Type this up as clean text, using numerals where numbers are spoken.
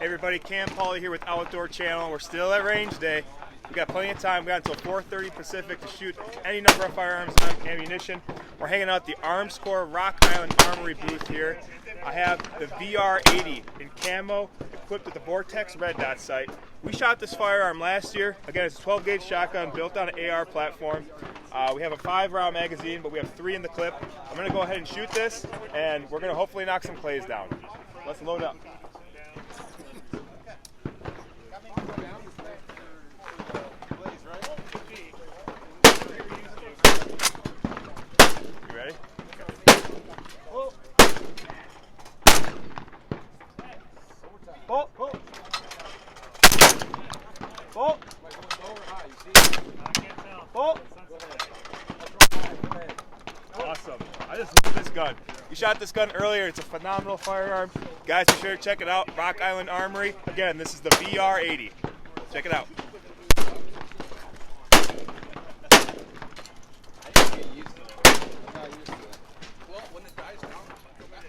everybody, Pauli here with Outdoor Channel. We're still at range day. We got plenty of time. We got until 4:30 Pacific to shoot any number of firearms on ammunition. We're hanging out at the Armscor Island Armory booth here. I have the VR80 in camo, equipped with the Vortex red dot sight. We shot this firearm last year. Again, it's a 12 gauge shotgun built on an AR platform. We have a 5-round magazine, but we have 3 in the clip. I'm going to go ahead and shoot this, and we're going to hopefully knock some clays down. Let's load up. You ready? Oh. Oh. Oh. Oh. Oh. Awesome. I just love this gun. We shot this gun earlier. It's a phenomenal firearm. Guys, be sure to check it out. Island Armory. Again, this is the VR80. Check it out. I didn't get used to it. I'm not used to it. Well, when it dies down, go back.